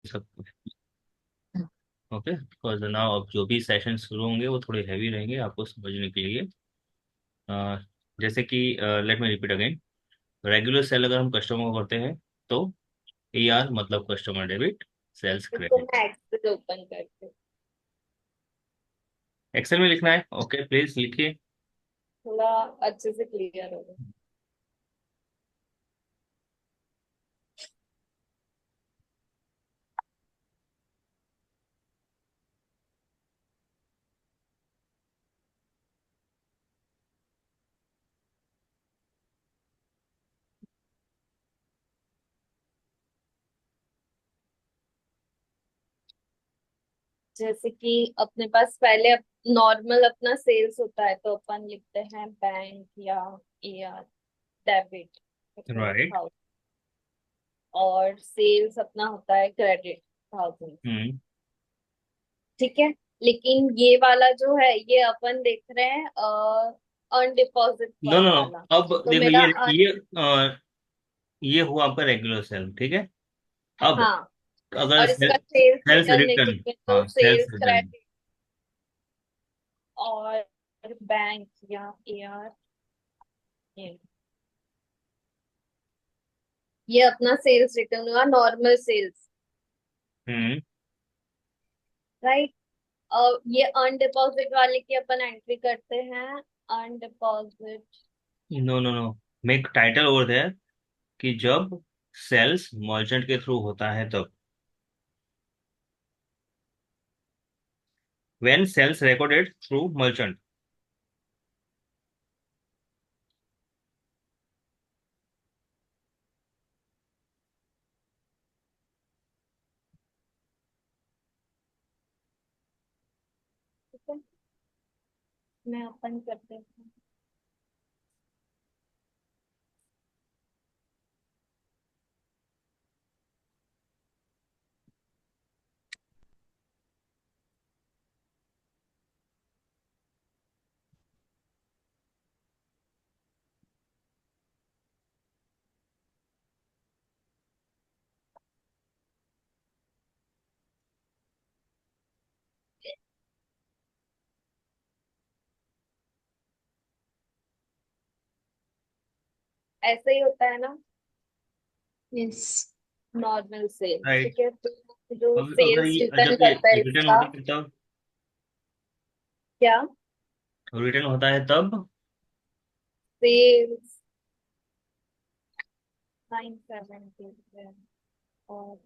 सब okay, because now अब जो भी सेशन शुरू होंगे वो थोड़े हैवी रहेंगे आपको समझने के लिए। अ, जैसे कि let me repeat again. Regular sale अगर हम कस्टमर को करते हैं तो AR मतलब कस्टमर डेबिट, सेल्स इसको क्रेडिट। मैं एक्सेल ओपन करती हूँ, एक्सेल में लिखना है, ओके प्लीज लिखिए। थोड़ा अच्छे से क्लियर होगा। जैसे कि अपने पास पहले नॉर्मल अपना सेल्स होता है तो अपन लिखते हैं बैंक या AR, डेबिट राइट। 1000, और सेल्स अपना होता है क्रेडिट 1000। हम्म। ठीक है, लेकिन ये वाला जो है ये अपन देख रहे हैं अनडिपॉजिट नो नो नो, वाला। अब तो देखो मेरा ये हुआ आपका रेगुलर सेल, ठीक है। अब हाँ, अगर और इसका सेल्स सेल्स रिटर्न रिटर्न, लिखेंगे तो हाँ सेल्स सेल्स रिटर्न। क्रेडिट और बैंक या AR, ये अपना सेल्स रिटर्न हुआ, नॉर्मल सेल्स, हम्म। राइट। ये अनडिपॉजिट वाले की अपन एंट्री करते हैं, undeposit. No no no, make title over there कि जब सेल्स मर्चेंट के थ्रू होता है तब, when sales recorded through merchant. ठीक है, मैं ओपन कर देती हूँ। ऐसे ही होता है ना, यस। Normal cell. राइट। ठीक है, तो जो अब अगर सेल्स ये रिटर्न जब ये करता है रिटर्न इसका, होता है तब, क्या, रिटर्न होता है तब। सेल्स 970 और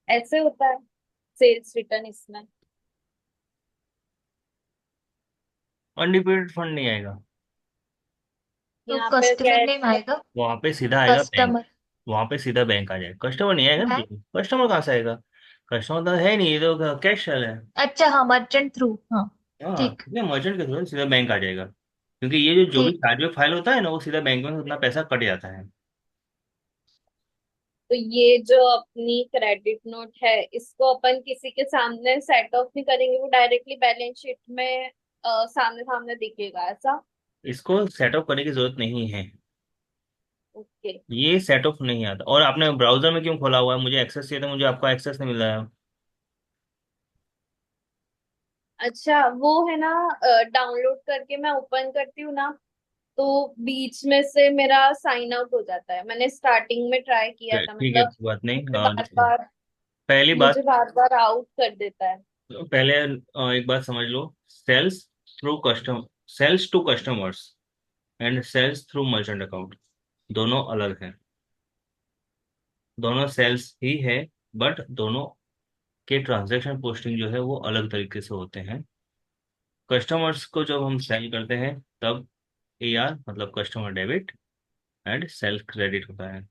ऐसे होता है सेल्स रिटर्न इसमें। अनडिपेंडेंट फंड नहीं आएगा, तो यहाँ पे क्या कस्टमर है, नेम आएगा। वहां पे सीधा आएगा बैंक। कस्टमर वहां पे सीधा बैंक आ जाएगा, कस्टमर नहीं आएगा ना। बैंक। कस्टमर कहाँ से आएगा? कस्टमर तो है नहीं, ये तो कैश सेल है। अच्छा हाँ, मर्चेंट थ्रू, हाँ। हाँ, ठीक। सीधे मर्चेंट के थ्रू सीधा बैंक आ जाएगा, क्योंकि ये जो भी ठीक। चार्जबैक फाइल होता है ना वो सीधा बैंक में उतना पैसा कट जाता है। तो ये जो अपनी क्रेडिट नोट है इसको अपन किसी के सामने सेट ऑफ नहीं करेंगे, वो डायरेक्टली बैलेंस शीट में सामने सामने दिखेगा ऐसा। इसको सेटअप करने की जरूरत नहीं है। ओके। ये सेटअप नहीं आता। और आपने ब्राउजर में क्यों खोला हुआ है? मुझे एक्सेस चाहिए था, मुझे आपका एक्सेस नहीं मिल रहा है। अच्छा, वो है ना, डाउनलोड करके मैं ओपन करती हूँ ना, तो बीच में से मेरा साइन आउट हो जाता है। मैंने स्टार्टिंग में ट्राई किया था, ठीक है, मतलब कोई बात नहीं। मुझे बार देखो, बार पहली बात, मुझे बार बार आउट कर देता है। पहले एक बात समझ लो। Sales through custom sales to customers and sales through merchant account दोनों अलग हैं। दोनों सेल्स ही है, बट दोनों के ट्रांजैक्शन पोस्टिंग जो है वो अलग तरीके से होते हैं। कस्टमर्स को जब हम सेल करते हैं तब AR मतलब customer debit and cell credit होता है।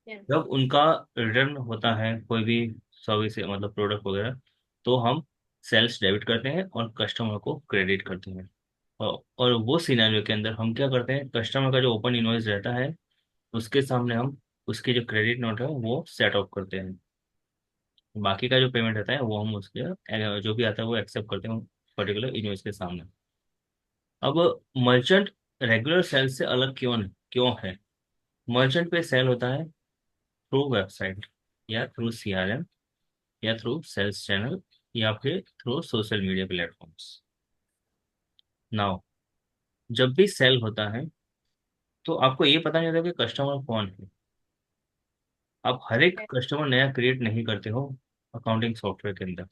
Yes. जब उनका रिटर्न होता है कोई भी सर्विस मतलब प्रोडक्ट वगैरह, तो हम सेल्स डेबिट करते हैं और कस्टमर को क्रेडिट करते हैं। और वो सिनेरियो के अंदर हम क्या करते हैं, कस्टमर का जो ओपन इनवॉइस रहता है उसके सामने हम उसकी जो क्रेडिट नोट है वो सेट ऑफ करते हैं। बाकी का जो पेमेंट रहता है वो हम उसके जो भी आता है वो एक्सेप्ट करते हैं पर्टिकुलर इनवॉइस के सामने। अब मर्चेंट रेगुलर सेल से अलग क्यों है? मर्चेंट पे सेल होता है थ्रू वेबसाइट, या थ्रू सीआरएम, या थ्रू सेल्स चैनल, या फिर through social media platforms. Now जब भी सेल होता है तो आपको ये पता नहीं होता कि कस्टमर कौन है। आप हर एक कस्टमर नया क्रिएट नहीं करते हो अकाउंटिंग सॉफ्टवेयर के अंदर,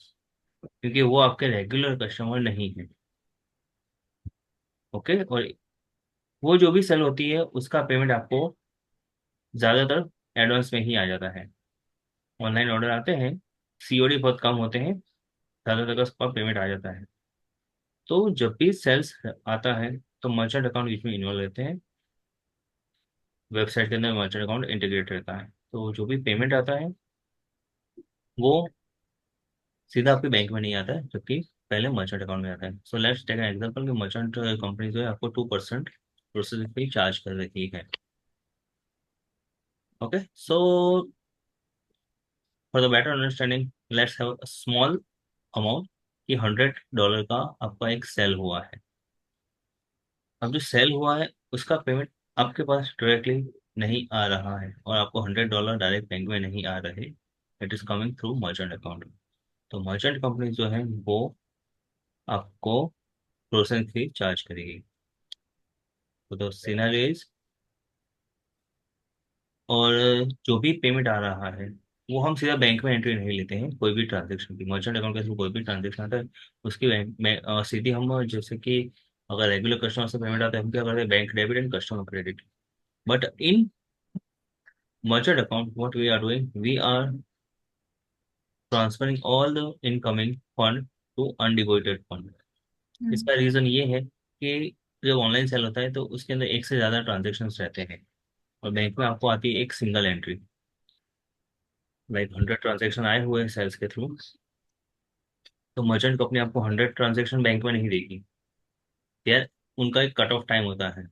क्योंकि वो आपके रेगुलर कस्टमर नहीं है। ओके, और वो जो भी सेल होती है उसका पेमेंट आपको ज़्यादातर एडवांस में ही आ जाता है। ऑनलाइन ऑर्डर आते हैं, सीओडी बहुत कम होते हैं, ज़्यादातर का उसका पेमेंट आ जाता है। तो जब भी सेल्स आता है तो मर्चेंट अकाउंट बीच में इन्वॉल्व रहते हैं। वेबसाइट के अंदर मर्चेंट अकाउंट इंटीग्रेट रहता है, तो जो भी पेमेंट आता है वो सीधा आपके बैंक में नहीं आता है, जबकि पहले मर्चेंट अकाउंट में आता है। So let's take an example कि मर्चेंट कंपनी जो है आपको 2% प्रोसेसिंग फी चार्ज कर रही है। Okay, so for the better understanding let's have a small amount कि $100 का आपका एक सेल हुआ है। अब जो सेल हुआ है उसका पेमेंट आपके पास डायरेक्टली नहीं आ रहा है, और आपको $100 डायरेक्ट बैंक में नहीं आ रहे। It is coming through merchant account. तो मर्चेंट कंपनी जो है वो आपको प्रोसेसिंग फी चार्ज करेगी। तो सिनेरियो इज, और जो भी पेमेंट आ रहा है वो हम सीधा बैंक में एंट्री नहीं लेते हैं। कोई भी ट्रांजेक्शन की मर्चेंट अकाउंट के थ्रू कोई भी ट्रांजेक्शन आता है उसकी बैंक में सीधी हम, जैसे कि अगर रेगुलर कस्टमर से पेमेंट आता है हम क्या करते हैं, bank debit and customer credit. But in merchant account, what we are doing, we are transferring all the incoming fund to undeposited fund। इसका रीजन ये है कि जब ऑनलाइन सेल होता है तो उसके अंदर एक से ज्यादा ट्रांजेक्शन रहते हैं, और बैंक में आपको आती है एक सिंगल एंट्री। लाइक 100 ट्रांजेक्शन आए हुए हैं सेल्स के थ्रू, तो मर्चेंट कंपनी आपको 100 ट्रांजेक्शन बैंक में नहीं देगी। यार, उनका एक कट ऑफ टाइम होता है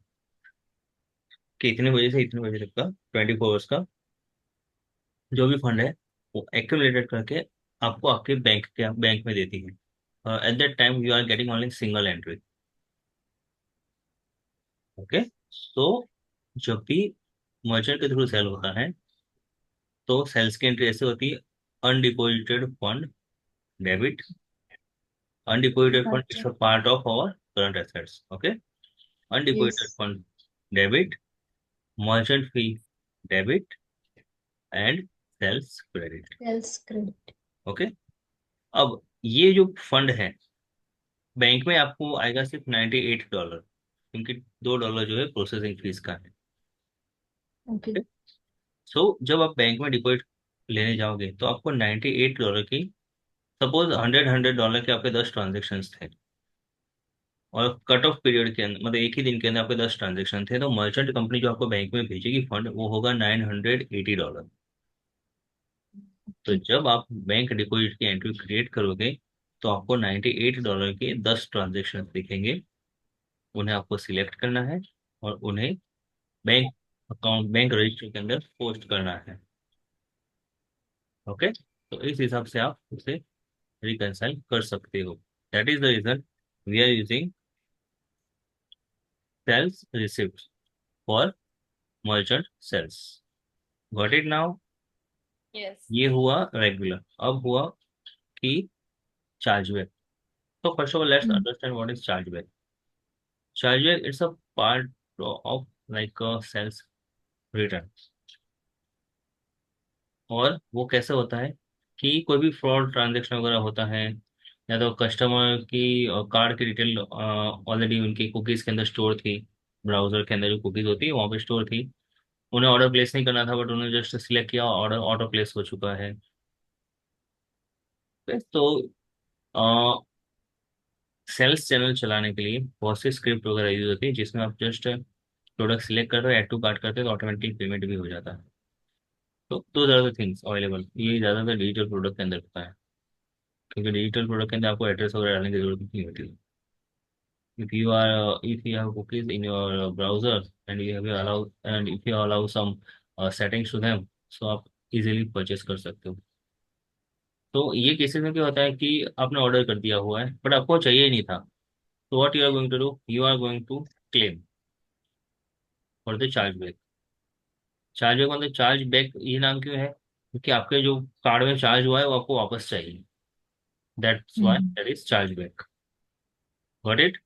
कि इतने बजे से इतने बजे तक का 24 आवर्स का जो भी फंड है वो एक्यूमुलेटेड करके आपको आपके बैंक में देती है। At that time you are getting only single entry. Okay, so जब भी मर्चेंट के थ्रू सेल होता है तो सेल्स की एंट्री ऐसे होती है: undeposited fund debit. Undeposited fund अच्छा। It's a part of our current assets. Okay, yes. Undeposited fund debit, merchant fee debit, and sales credit. Sales credit. Okay, अब ये जो फंड है बैंक में आपको आएगा सिर्फ $98, क्योंकि $2 जो है प्रोसेसिंग फीस का है। ओके। सो जब आप बैंक में डिपॉजिट लेने जाओगे तो आपको $98 की, सपोज $100 के आपके 10 ट्रांजेक्शन थे, और कट ऑफ पीरियड के अंदर मतलब एक ही दिन के अंदर आपके 10 ट्रांजेक्शन थे, तो मर्चेंट कंपनी जो आपको बैंक में भेजेगी फंड वो होगा $980। तो ओके। जब आप बैंक डिपॉजिट की एंट्री क्रिएट करोगे तो आपको $98 के 10 ट्रांजेक्शन दिखेंगे। उन्हें आपको सिलेक्ट करना है और उन्हें बैंक रजिस्टर के अंदर पोस्ट करना है। ओके, तो इस हिसाब से आप उसे रिकंसाइल कर सकते हो। That is the reason we are using sales receipt for merchant sales. Got it now? Yes. ये हुआ रेगुलर। अब हुआ कि चार्जबैक। तो first of all let's understand what is chargeback. Chargeback it's a part of like sales return. और वो कैसे होता है कि कोई भी फ्रॉड ट्रांजैक्शन वगैरह होता है, या तो कस्टमर की कार्ड की डिटेल ऑलरेडी उनकी कुकीज़ के अंदर स्टोर थी, ब्राउजर के अंदर जो कुकीज़ होती है वहाँ पे स्टोर थी, उन्हें ऑर्डर प्लेस नहीं करना था बट उन्होंने जस्ट सिलेक्ट किया, ऑर्डर ऑटो प्लेस हो चुका है। तो सेल्स चैनल चलाने के लिए बहुत सी स्क्रिप्ट वगैरह यूज होती है, जिसमें आप जस्ट प्रोडक्ट सिलेक्ट करते हो, ऐड टू कार्ट करते हो तो ऑटोमेटिक पेमेंट भी हो जाता है। तो दो ज़्यादा थिंग्स अवेलेबल, ये ज़्यादातर डिजिटल प्रोडक्ट के अंदर होता है, क्योंकि डिजिटल प्रोडक्ट के अंदर आपको एड्रेस वगैरह डालने की जरूरत नहीं होती। If you have cookies in your browser and if you allow some settings to them, so आप इजीली परचेस कर सकते हो। तो ये केसेस में क्या होता है कि आपने ऑर्डर कर दिया हुआ है बट आपको चाहिए ही नहीं था, तो what you are going to do, you are going to claim. For the charge back. Charge back मतलब चार्ज बैक ये नाम क्यों है, क्योंकि आपके जो कार्ड में चार्ज हुआ है वो आपको वापस चाहिए, that's why hmm. That is charge back. Got it.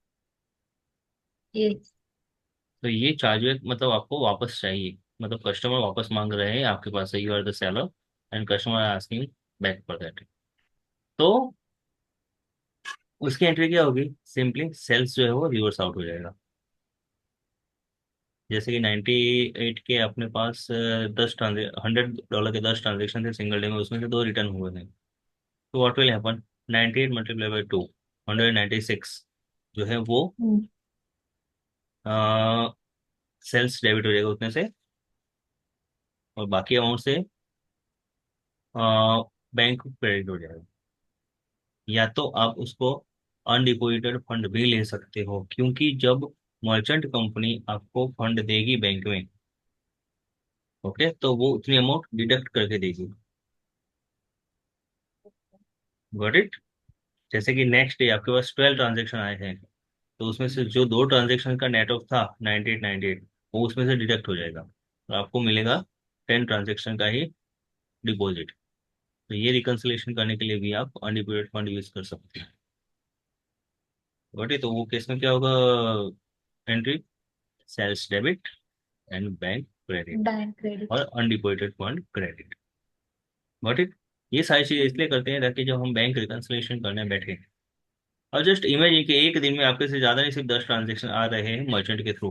Yes. तो ये चार्ज बैक मतलब आपको वापस चाहिए, मतलब कस्टमर वापस मांग रहे हैं आपके पास से, you are the seller and customer asking back for that. तो उसकी एंट्री क्या होगी, सिंपली सेल्स जो है वो रिवर्स आउट हो जाएगा। जैसे कि 98 के अपने पास 100 डॉलर के 10 ट्रांजेक्शन थे सिंगल डे में, उसमें से 2 रिटर्न हुए हैं। तो what will happen, 98 multiply by 2, 196 जो है वो हम्म। सेल्स डेबिट हो जाएगा उतने से, और बाकी अमाउंट से बैंक क्रेडिट हो जाएगा। या तो आप उसको अनडिपॉजिटेड फंड भी ले सकते हो, क्योंकि जब मर्चेंट कंपनी आपको फंड देगी बैंक में, ओके, तो वो उतनी अमाउंट डिडक्ट करके देगी। Got it. जैसे कि नेक्स्ट डे आपके पास 12 ट्रांजेक्शन आए हैं, तो उसमें से जो 2 ट्रांजेक्शन का नेट ऑफ था 9898, वो उसमें से डिडक्ट हो जाएगा, और आपको मिलेगा 10 ट्रांजेक्शन का ही डिपॉजिट। तो ये रिकंसिलेशन करने के लिए भी आप अनडिपॉजिटेड फंड यूज कर सकते हैं। Got it. तो वो केस में क्या होगा, entry sales debit and bank credit, bank credit. और undeposited fund credit. Got it. ये सारी चीजें इसलिए करते हैं ताकि जब हम बैंक रिकंसिलेशन करने बैठे, और जस्ट इमेजिन कि एक दिन में आपके से ज्यादा नहीं सिर्फ 10 ट्रांजेक्शन आ रहे हैं मर्चेंट के थ्रू,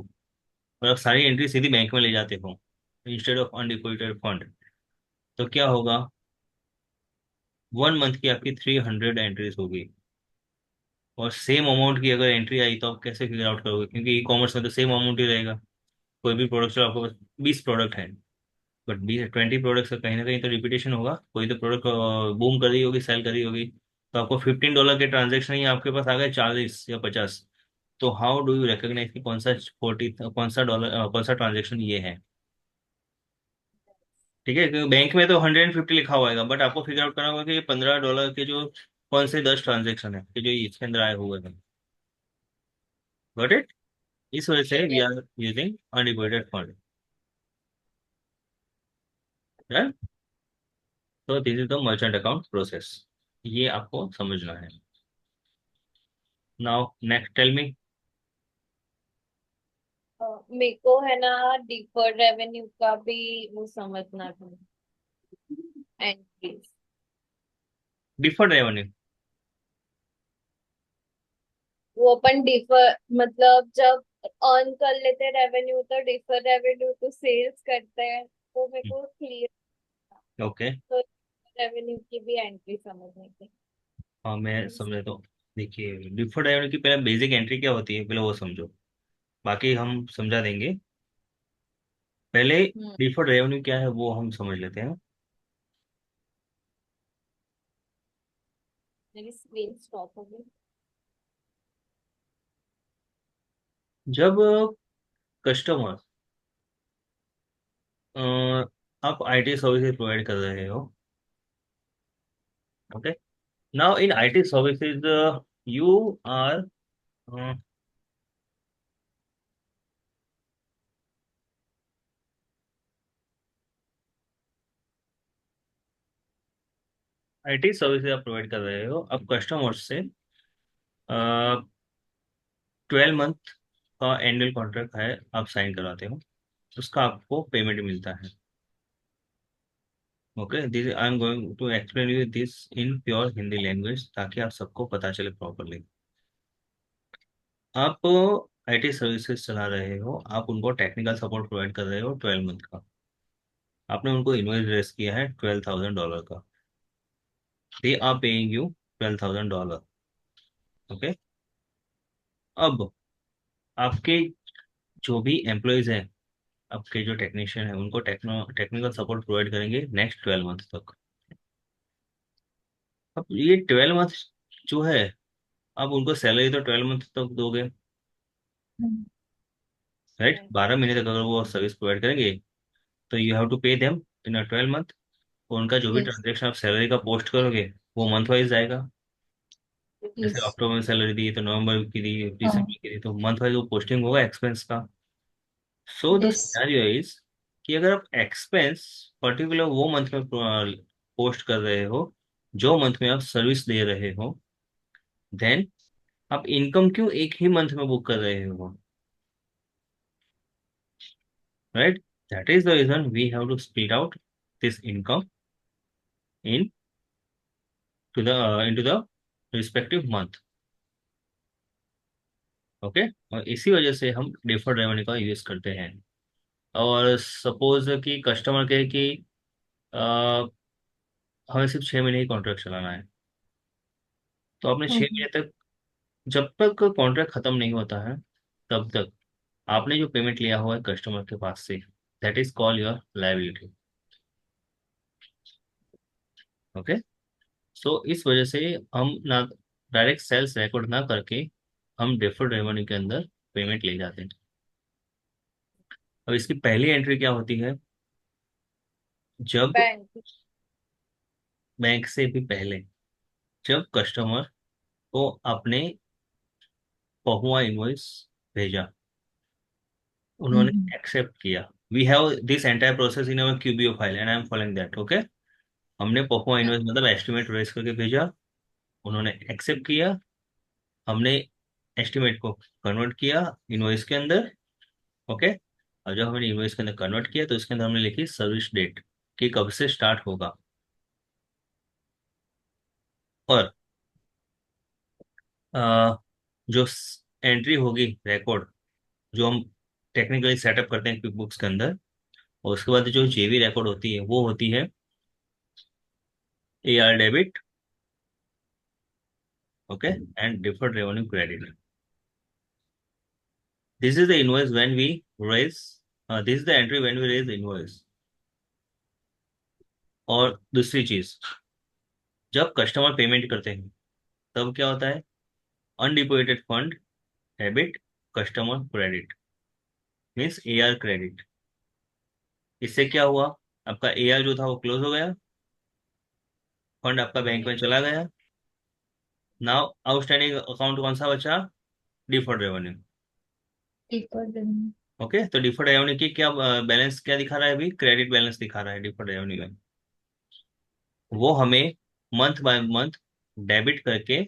और आप सारी एंट्री सीधी बैंक में ले जाते हो इंस्टेड ऑफ अनडिपॉजिटेड फंड, तो क्या होगा, 1 मंथ की आपकी 300 एंट्रीज होगी। और सेम अमाउंट की अगर एंट्री आई तो आप कैसे फिगर आउट करोगे, क्योंकि ई कॉमर्स में तो सेम अमाउंट ही रहेगा। कोई भी प्रोडक्ट, चलो आपके पास 20 प्रोडक्ट है, बट 20 20 प्रोडक्ट्स का कहीं ना कहीं तो रिपीटेशन होगा, कोई तो प्रोडक्ट बूम कर रही होगी, सेल कर रही होगी, तो आपको $15 के ट्रांजेक्शन ही आपके पास आ गए 40 या 50, तो हाउ डू यू रिकॉग्नाइज कि कौन सा 40, कौन सा डॉलर, कौन सा ट्रांजेक्शन ये है। ठीक है, क्योंकि बैंक में तो 150 लिखा हुआ है, बट आपको फिगर आउट करना होगा कि ये $15 के जो कौन से 10 ट्रांजेक्शन है कि जो इसके अंदर आए हुए हैं। Got it. इस वजह से we Yes. Are using undivided fund. तो this is the merchant account process, ये आपको समझना है। Now next tell me. मेरे को है ना डिफर्ड रेवेन्यू का भी वो समझना था, एंट्रीज। Deferred revenue. वो अपन डिफर मतलब जब अर्न कर लेते रेवेन्यू तो डिफर रेवेन्यू तो सेल्स करते हैं, तो मेरे को क्लियर ओके। तो रेवेन्यू की भी एंट्री समझनी थी। हाँ मैं समझा तो, देखिए डिफर्ड रेवेन्यू की पहले बेसिक एंट्री क्या होती है, पहले वो समझो, बाकी हम समझा देंगे। पहले हम्म। डिफर्ड रेवेन्यू क्या है वो हम समझ लेते हैं। मेरी स्क्रीन स्टॉप हो गई। जब कस्टमर, आप आईटी सर्विसेज प्रोवाइड कर रहे हो, okay, now in IT services you are, IT services आप प्रोवाइड कर रहे हो, अब कस्टमर से 12 मंथ का एनुअल कॉन्ट्रैक्ट है, आप साइन कराते हो, उसका आपको पेमेंट मिलता है। Okay, this I am going to explain you this in pure Hindi language ताकि आप सबको पता चले प्रॉपरली। आप आईटी सर्विसेज चला रहे हो, आप उनको टेक्निकल सपोर्ट प्रोवाइड कर रहे हो 12 मंथ का, आपने उनको इन्वॉइस रेस किया है $12,000 का, they are paying you $12,000। Okay. अब आपके जो भी एम्प्लॉयज हैं, आपके जो टेक्नीशियन है, उनको टेक्निकल सपोर्ट प्रोवाइड करेंगे नेक्स्ट 12 मंथ तक। अब ये 12 मंथ जो है, अब उनको सैलरी तो 12 मंथ तक दोगे, हम्म। राइट, 12 महीने तक अगर वो सर्विस प्रोवाइड करेंगे, तो you have to pay them in 12 month. उनका जो भी यस। ट्रांजेक्शन आप सैलरी का पोस्ट करोगे वो मंथ वाइज जाएगा। जैसे यस। अक्टूबर में सैलरी दी तो नवंबर की दी, हाँ। दिसंबर की दी, तो मंथ वाइज वो पोस्टिंग होगा एक्सपेंस का। So the Yes. Scenario is कि अगर आप एक्सपेंस पर्टिकुलर वो मंथ में पोस्ट कर रहे हो जो मंथ में आप सर्विस दे रहे हो, देन आप इनकम क्यों एक ही मंथ में बुक कर रहे हो, right? That is the reason we have to split out this income in to the into the respective month. Okay, और इसी वजह से हम डिफर्ड रेवेन्यू का यूज करते हैं। और सपोज कि कस्टमर कहे कि अ, हमें सिर्फ 6 महीने ही कॉन्ट्रैक्ट चलाना है, तो आपने 6 महीने तक, जब तक कॉन्ट्रैक्ट खत्म नहीं होता है तब तक आपने जो पेमेंट लिया हुआ है कस्टमर के पास से, that is call your liability. Okay, so इस वजह से हम ना डायरेक्ट सेल्स रिकॉर्ड ना करके हम डिफर्ड रेवेन्यू के अंदर पेमेंट ले जाते हैं। अब इसकी पहली एंट्री क्या होती है? जब बैंक। बैंक से भी पहले, जब कस्टमर को आपने पहुआ इनवॉइस भेजा, उन्होंने Mm-hmm. एक्सेप्ट किया, we have this entire process in our QBO file and I am following that. Okay, हमने पहुआ इनवॉइस मतलब एस्टिमेट रेस करके भेजा, उन्होंने एक्सेप्ट किया, हमने एस्टिमेट को कन्वर्ट किया इनवॉइस के अंदर। ओके, और जब हमने इनवॉइस के अंदर कन्वर्ट किया तो इसके अंदर हमने लिखी सर्विस डेट कि कब से स्टार्ट होगा। और अ, जो एंट्री होगी रिकॉर्ड जो हम टेक्निकली सेटअप करते हैं क्विक बुक्स के अंदर, और उसके बाद जो जेवी रिकॉर्ड होती है वो होती है A R debit, okay, and deferred revenue credit. This is the invoice when we raise, this is the entry when we raise invoice. और दूसरी चीज, जब कस्टमर पेमेंट करते हैं तब क्या होता है? Undeposited fund debit, customer credit, means A R credit. इससे क्या हुआ? आपका ए आर जो था वो क्लोज हो गया, फंड आपका बैंक में चला गया। नाउ आउटस्टैंडिंग अकाउंट कौन सा बचा? Deferred revenue. Deeper than. Okay, तो डिफर्ड रेवेन्यू की क्या बैलेंस क्या दिखा रहा है? अभी क्रेडिट बैलेंस दिखा रहा है डिफर्ड रेवेन्यू में। वो हमें मंथ बाय मंथ डेबिट करके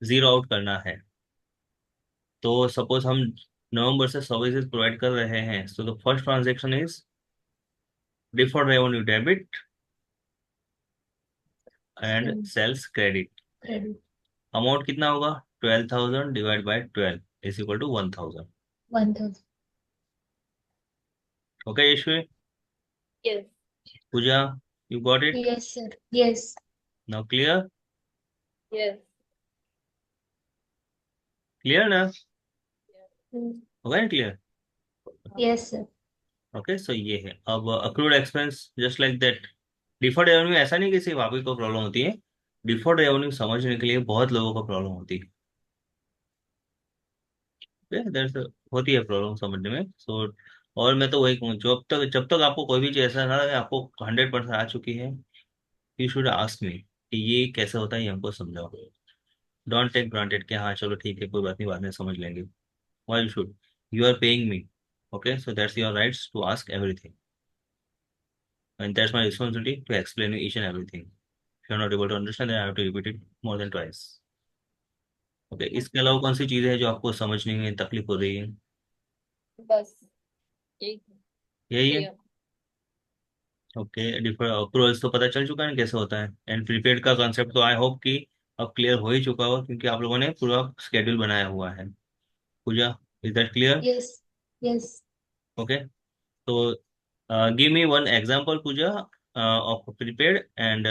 जीरो आउट करना है। तो सपोज हम नवंबर से सर्विसेज प्रोवाइड कर रहे हैं, so the first transaction is deferred revenue debit and Sales sales credit. credit. Amount कितना होगा? 12,000 divide by 12 is equal to 1,000। 1,000. Okay Yashvi, yes. Pooja, you got it? Yes, sir. Yes. Now clear? Yes. Clear ना? हम्म। हो गया ना clear? Yes, sir. Okay, so ये है अब accrued expense just like that. Deferred revenue ऐसा नहीं कि सिर्फ आप ही को प्रॉब्लम होती है, डिफर्ड रेवेन्यू समझने के लिए बहुत लोगों को प्रॉब्लम होती है, दैट्स होती है प्रॉब्लम समझने में। सो और मैं तो वही कहूँ, जब तक आपको कोई भी चीज़ ऐसा ना लगे आपको 100% आ चुकी है, यू शुड आस्क मी कि ये कैसे होता है, ये हमको समझाओ। डोंट टेक ग्रांटेड कि हाँ चलो ठीक है कोई बात नहीं बाद में समझ लेंगे। Why should? You are paying me, okay, so that's your rights to ask everything, and that's my responsibility to explain you each and everything. If you're not able to understand, then I have to repeat it more than twice. Okay, इसके अलावा कौन सी चीज़ें हैं जो आपको समझने में तकलीफ हो रही है? बस यही यही है। क्लियर। ओके, डिफर अप्रूवल्स तो पता चल चुका है ना कैसे होता है, एंड प्रीपेड का कंसेप्ट तो आई होप कि अब क्लियर हो ही चुका होगा क्योंकि आप लोगों ने पूरा स्केड्यूल बनाया हुआ है। Pooja, is that clear? Yes. Yes. Okay, तो give me one example Pooja of prepaid and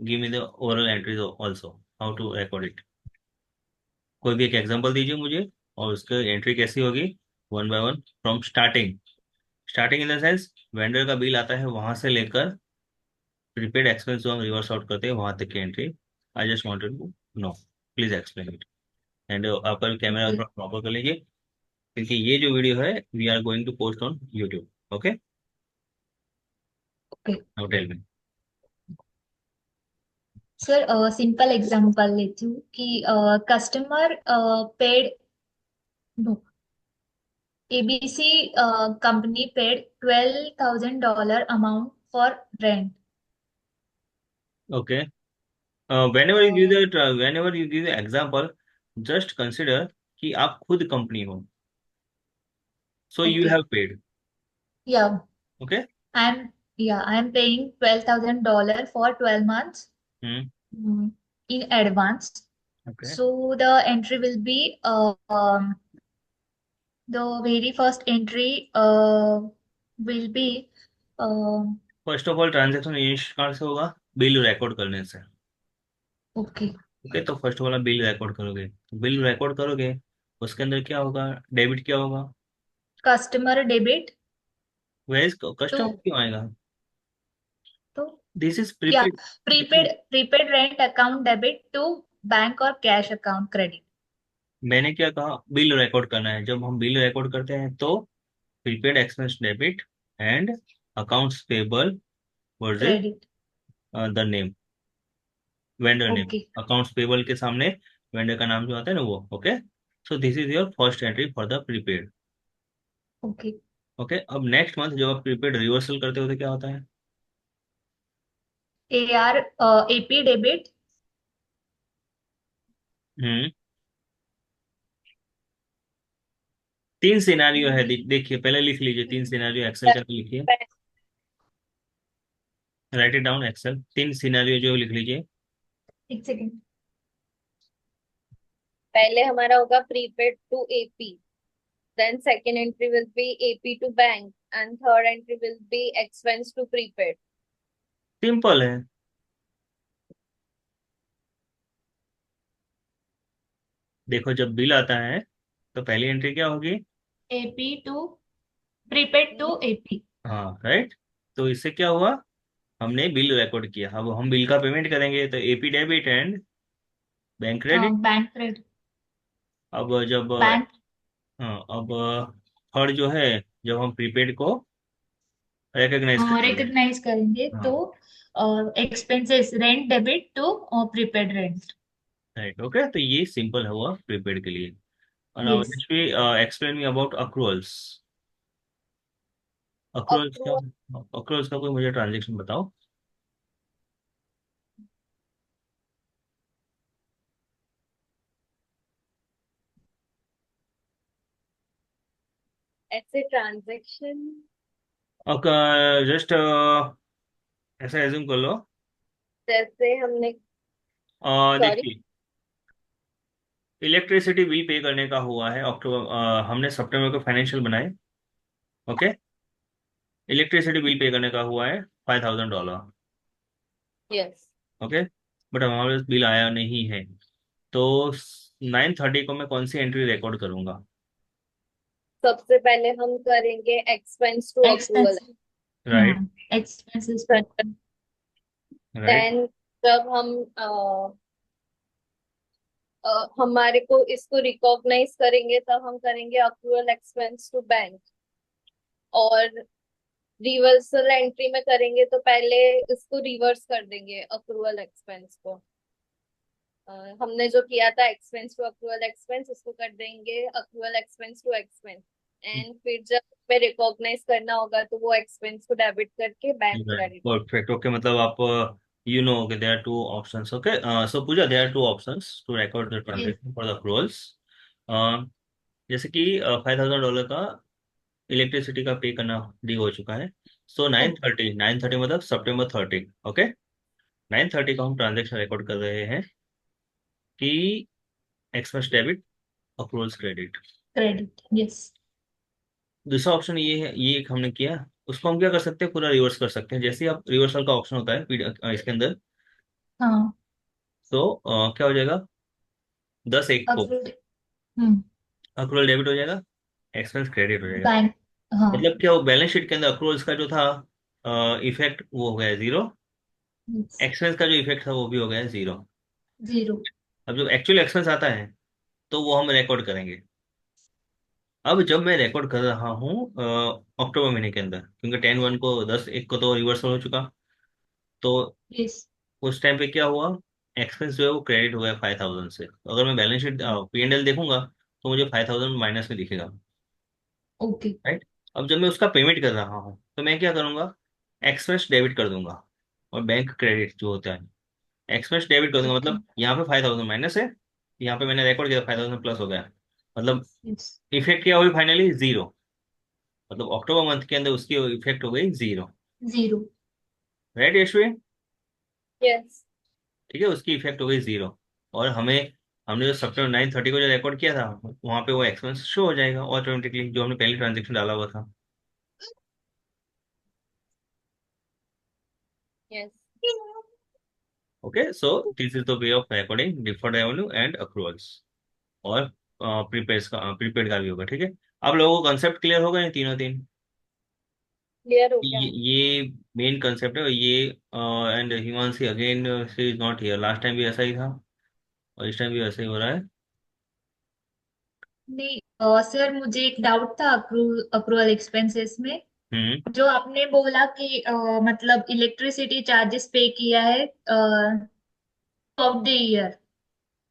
give me the oral entries also, how to record it. कोई भी एक एग्जांपल दीजिए मुझे, और उसकी एंट्री कैसी होगी, one by one from starting. Starting in the sense vendor का बिल आता है वहां से लेकर प्रीपेड एक्सपेंस जो हम रिवर्स आउट करते हैं वहां तक की entry. I just wanted to know, please explain it. And आपका कैमरा Okay. प्रॉपर कर लीजिए क्योंकि ये जो वीडियो है we are going to post on YouTube. Okay, Okay. Now tell me. Sir simple example लेती हूँ कि customer paid ABC company paid $12,000 amount for rent. ओके, whenever you give Uh, the whenever you give the example, just consider कि आप खुद company हो, so you okay. have paid. Yeah. Okay. I'm paying $12,000 for 12 months Hmm. mm, in advance. Okay. So the entry will be the very first entry will be um, first of all transaction initiate कहाँ से होगा? Bill record करने से। okay. Okay, तो first वाला bill record करोगे, तो bill record करोगे, उसके अंदर क्या होगा? डेबिट क्या होगा? Customer debit wage to customer क्यों आएगा? तो this is yeah, prepaid. prepaid rent account debit to bank or cash account credit. मैंने क्या कहा? बिल रिकॉर्ड करना है। जब हम बिल रिकॉर्ड करते हैं तो prepaid expense debit and accounts payable versus Credit. The name, vendor name. Okay. Accounts payable के सामने वेंडर का नाम जो आता है ना, वो। Okay, so this is your first entry for the prepaid. Okay. Okay, अब नेक्स्ट मंथ जब आप प्रीपेड रिवर्सल करते हो तो क्या होता है? AP debit. हम्म। तीन सिनेरियो है, Mm, देखिए पहले लिख लीजिए, तीन सिनेरियो एक्सेल करके लिखिए। राइट इट डाउन एक्सेल, तीन सिनेरियो जो लिख लीजिए। एक सेकेंड. पहले हमारा होगा prepaid to AP, then second entry will be AP to bank, and third entry will be expense to prepaid. Simple है। देखो, जब बिल आता है तो पहली एंट्री क्या होगी? AP to prepaid to AP. हाँ, राइट। तो इससे क्या हुआ? हमने बिल रिकॉर्ड किया, अब हम बिल का पेमेंट करेंगे, तो AP debit and bank credit. Bank credit. अब जब बैंक. हाँ, अब थर्ड जो है, जब हम प्रीपेड को रिकॉग्नाइज करेंगे। रिकॉग्नाइज करेंगे तो हाँ, expenses rent debit to prepaid rent. Right. Okay, तो ये सिंपल हुआ प्रीपेड के लिए। और now yes. Let's me explain me about accruals. Accruals क्या? अक्रूवल अक्रूअल्स का कोई मुझे ट्रांजेक्शन बताओ। ऐसे ट्रांजेक्शन जस्ट ऐसा एज्यूम कर लो। जैसे हमने, सॉरी, देखिए, इलेक्ट्रिसिटी बिल पे करने का हुआ है अक्टूबर, हमने सितंबर को फाइनेंशियल बनाए। ओके, इलेक्ट्रिसिटी बिल पे करने का हुआ है $5,000। यस, ओके, बट हमारे पास बिल आया नहीं है, तो 9:30 को मैं कौन सी एंट्री रिकॉर्ड करूंगा? सबसे पहले हम करेंगे expense to accrual. Expenses. Right. Expenses to. Right. Then जब हम हमारे को इसको रिकॉग्नाइज करेंगे तब हम करेंगे अक्रूवल एक्सपेंस टू बैंक। और रिवर्सल एंट्री में करेंगे तो पहले इसको रिवर्स कर देंगे अक्रूवल एक्सपेंस को। हमने जो किया था एक्सपेंस टू अक्रूवल एक्सपेंस, उसको कर देंगे accrual expense to expense. And फिर जब हमें रिकॉग्नाइज करना होगा तो वो एक्सपेंस को डेबिट करके बैंक क्रेडिट। परफेक्ट। ओके, मतलब आप you know okay, there are two options. Okay, so Pooja, there are two options to record the yes. Transaction for the accruals. जैसे कि $5,000 का इलेक्ट्रिसिटी का पे करना ड्यू हो चुका है। सो नाइन थर्टी मतलब September 30। ओके, 9:30 को हम ट्रांजेक्शन रिकॉर्ड कर रहे हैं कि expense debit, approvals credit. Credit. Yes. दूसरा ऑप्शन ये है, ये एक हमने किया, उसको हम क्या कर सकते हैं, पूरा रिवर्स कर सकते हैं। जैसे ही आप रिवर्सल का ऑप्शन होता है इसके अंदर, हाँ. तो क्या हो जाएगा? 10/1 को अक्रूड. हम्म. अक्रूवल डेबिट हो जाएगा, एक्सपेंस क्रेडिट हो जाएगा। बैंक. हाँ. मतलब क्या, वो बैलेंस शीट के अंदर अक्रूवल्स का जो था इफेक्ट वो हो गया जीरो, यस. एक्सपेंस का जो इफेक्ट था वो भी हो गया जीरो। जीरो. अब जब एक्चुअल एक्सपेंस आता है तो वो हम रिकॉर्ड करेंगे। अब जब मैं रिकॉर्ड कर रहा हूँ अक्टूबर महीने के अंदर, क्योंकि 10/1 को 10/1 को तो रिवर्सल हो चुका, तो यस. उस टाइम पे क्या हुआ? एक्सपेंस जो है वो क्रेडिट हो गया 5,000 से। तो अगर मैं बैलेंस शीट P&L देखूंगा तो मुझे 5,000 माइनस में दिखेगा। ओके। राइट। अब जब मैं उसका पेमेंट कर रहा हूँ तो मैं क्या करूंगा, एक्सप्रेस डेबिट कर दूंगा, और बैंक क्रेडिट जो होता है, एक्सप्रेस डेबिट कर दूंगा। ओके। मतलब यहाँ पे 5,000 माइनस है, यहाँ पे मैंने रिकॉर्ड किया 5,000 प्लस हो गया, मतलब यस। इफेक्ट क्या हुई फाइनली, जीरो। मतलब अक्टूबर मंथ के अंदर उसकी इफेक्ट हो गई zero. Zero. Right Yashvi. Yes. ठीक है, उसकी इफेक्ट हो गई जीरो। और हमने जो सितंबर 9/30 को जो रिकॉर्ड किया था, वहां पे वो एक्सपेंस शो हो जाएगा ऑटोमेटिकली, जो हमने पहले ट्रांजेक्शन डाला हुआ था। Yes. Okay, so this is the way of recording deferred revenue and accruals. और प्रीपेड का भी होगा। ठीक है, अब लोगों को कंसेप्ट क्लियर होगा ये तीनों तीन। क्लियर हो गया। ये मेन कंसेप्ट है। और ये and Himanshi again she is not here, last time भी ऐसा ही था और इस टाइम भी ऐसा ही हो रहा है। नहीं सर, मुझे एक डाउट था अक्रूवल एक्सपेंसेस में। हम्म। जो आपने बोला कि मतलब इलेक्ट्रिसिटी चार्जेस पे किया है ऑफ द ईयर,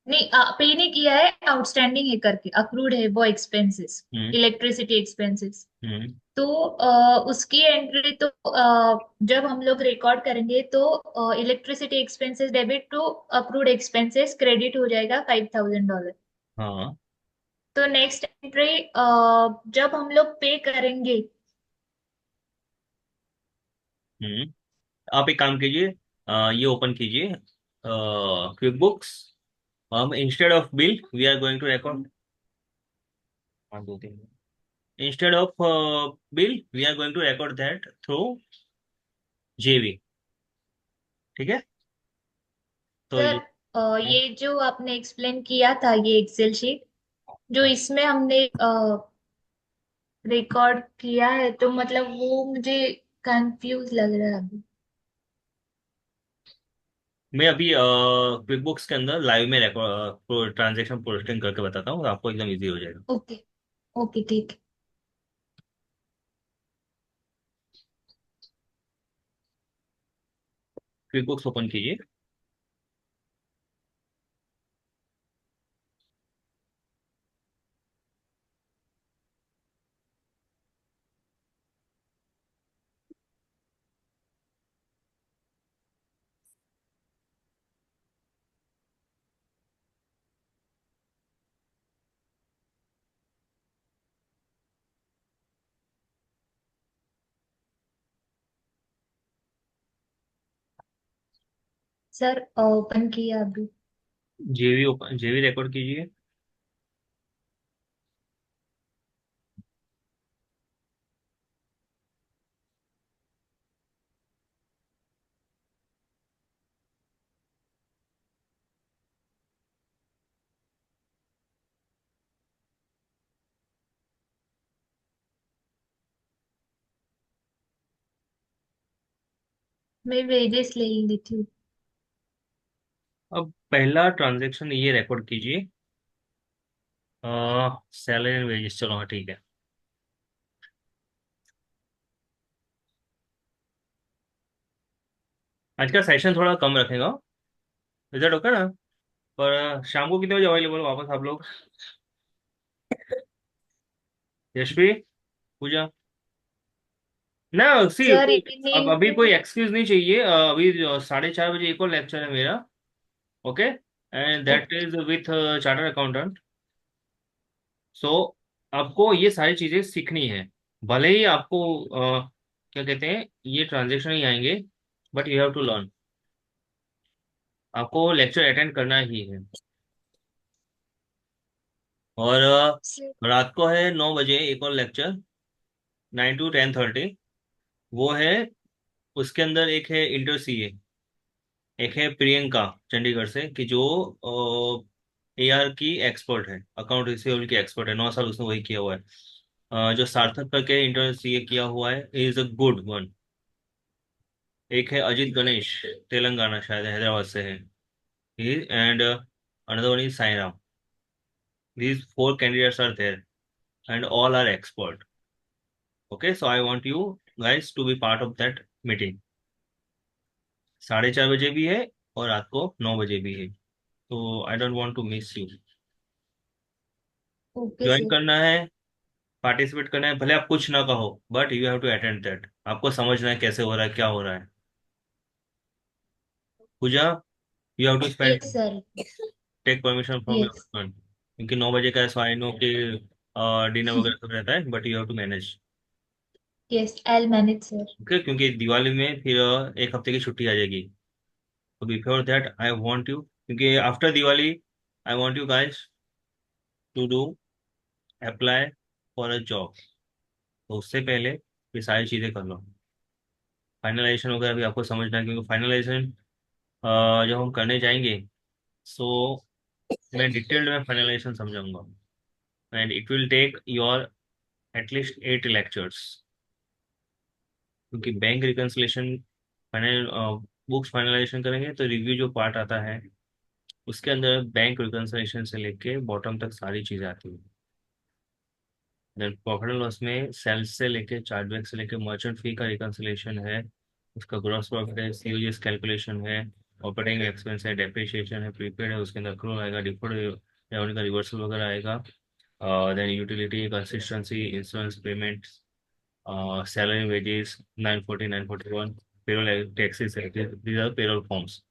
नहीं पे नहीं किया है, आउटस्टैंडिंग है करके अक्रूड है वो expenses, hmm. Electricity expenses. Hmm. तो उसकी एंट्री तो जब हम लोग रिकॉर्ड करेंगे तो electricity expenses debit to accrued expenses credit हो जाएगा $5,000। हाँ। तो नेक्स्ट एंट्री जब हम लोग पे करेंगे। हम्म। आप एक काम कीजिए, ये ओपन कीजिए क्विक बुक्स। हम instead of bill we are going to record, हाँ दो तीन, instead of bill we are going to record that through JV. ठीक है, तो सर ये जो आपने एक्सप्लेन किया था, ये एक्सेल शीट जो इसमें हमने रिकॉर्ड किया है, तो मतलब वो मुझे कंफ्यूज लग रहा है अभी। मैं अभी क्विक बुक्स के अंदर लाइव में रिकॉर्ड ट्रांजेक्शन पोस्टिंग करके बताता हूँ, आपको एकदम इजी हो जाएगा। ओके। ओके ठीक है। क्विक बुक्स ओपन कीजिए। सर ओपन किया अभी। जेवी ओपन, जेवी रिकॉर्ड कीजिए। मैं वेजेस ले ही लेती हूँ। अब पहला ट्रांजेक्शन ये रिकॉर्ड कीजिए, सैलरी एंड वेजेस, चलो हाँ ठीक है। आज का सेशन थोड़ा कम रखेगा, रिजल्ट ओके ना। पर शाम को कितने बजे अवेलेबल वापस आप लोग, यशवी, पूजा? ना सी सर कोई, अब इवनिंग अभी कोई में। एक्सक्यूज नहीं चाहिए। अभी 4:30 बजे एक और लेक्चर है मेरा। Okay, and that okay. Is with charter accountant. So आपको ये सारी चीजें सीखनी है। भले ही आपको क्या कहते हैं, ये ट्रांजेक्शन ही आएंगे, but you have to learn. आपको लेक्चर अटेंड करना ही है। और रात को है 9 बजे एक और लेक्चर, 9 to 10:30। वो है, उसके अंदर एक है इंटर सीए, एक है प्रियंका चंडीगढ़ से, कि जो एआर की एक्सपर्ट है, अकाउंट रिसीवेबल की एक्सपर्ट है, 9 साल उसने वही किया हुआ है। जो सार्थक करके इंटर सीए किया हुआ है, इज अ गुड वन। एक है अजित गणेश, तेलंगाना शायद हैदराबाद से है, and another one is Sairam. these 4 candidates are there and all are expert. Okay, so I want you guys to be part of that meeting। 4:30 बजे भी है और रात को 9 बजे भी है, तो I don't want to miss you. Okay join sir. करना है पार्टिसिपेट करना है, भले आप कुछ ना कहो, but you have to attend that. आपको समझना है कैसे हो रहा है, क्या हो रहा है। Pooja, you have to spend, yes sir. Take permission from your yes. Husband, क्योंकि 9 बजे का है, सो आई नो कि डिनर वगैरह सब रहता है, but you have to manage. Yes, I manage sir. Okay, क्योंकि दिवाली में फिर 1 हफ्ते की छुट्टी आ जाएगी। तो before that I want you, क्योंकि after Diwali I want you guys to do apply for a job. तो उससे पहले ये सारी चीज़ें कर लो। फाइनलाइजेशन वगैरह भी आपको समझना है, क्योंकि फाइनलाइजेशन जब हम करने जाएंगे, सो मैं डिटेल्ड में फाइनलाइजेशन समझाऊंगा, and it will take your at least 8 lectures. क्योंकि bank reconciliation final books finalisation करेंगे तो रिव्यू जो पार्ट आता है, उसके अंदर बैंक रिकन्सिलेशन से लेके बॉटम तक सारी चीज़ें आती हैं। देन प्रॉफिट एंड लॉस में सेल्स से लेके चार्जबैक से लेके मर्चेंट फी का रिकन्सिलेशन है, उसका ग्रॉस प्रॉफिट है, सीओजीएस कैलकुलेशन है, ऑपरेटिंग एक्सपेंस है, डेप्रिसिएशन है, प्रीपेड है, उसके अंदर accrual आएगा, डिफर्ड रेवेन्यू का रिवर्सल वगैरह आएगा, then utility, consistency, insurance payment, salary, wages, 940, 941, payroll taxes, these are payroll forms.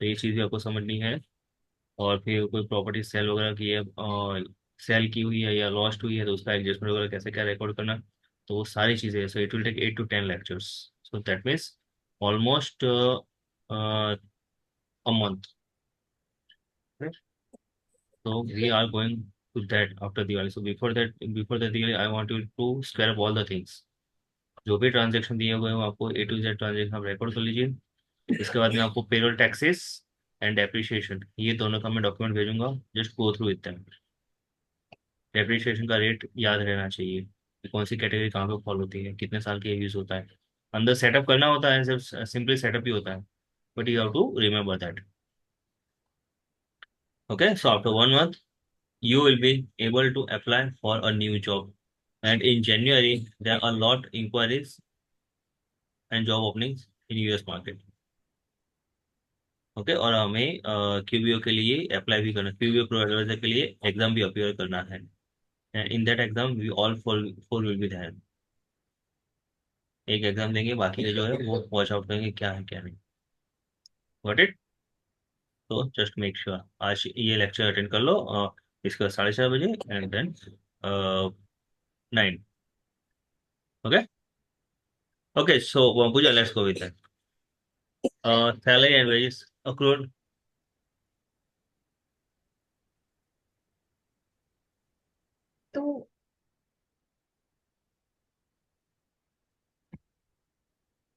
तो ये चीज़ भी आपको समझनी है। और फिर कोई प्रॉपर्टी सेल वगैरह की है, सेल की हुई है या लॉस्ट हुई है, तो उसका एडजस्टमेंट वगैरह कैसे क्या रिकॉर्ड करना, तो वो सारी चीज़ें। So it will take 8 to 10 lectures, so that means almost a month. Right? So we are going to that after Diwali. So before that, before the Diwali, I want you to square up all the things. जो भी transaction दिए हुए हैं आपको A to Z transaction आप record कर लीजिए। इसके बाद में आपको पेरोल टैक्सेस एंड डेप्रिसिएशन, ये दोनों का मैं डॉक्यूमेंट भेजूंगा, just go through with them. Depreciation का रेट याद रहना चाहिए कि कौन सी कैटेगरी कहाँ पे फॉलो होती है, कितने साल के यूज होता है, अंदर सेटअप करना होता है, सिर्फ सिंपली सेटअप ही होता है, but you have to remember that. Okay, so after 1 month you will be able to apply for a new job, and in January there are a lot inquiries and job openings in US market. Okay, और हमें क्यूबीओ के लिए apply भी करना, क्यूबीओ provider के लिए exam भी appear करना है, and in that exam we all four four will be there. एक एग्जाम देंगे, बाकी के जो है वो वॉच आउट करेंगे क्या है क्या नहीं। Got it? तो जस्ट मेक श्योर आज ये लेक्चर अटेंड कर लो, इसका 4:30 बजे, and then 9। Okay, okay, so Pooja, let's go with salary and wages accrued. तो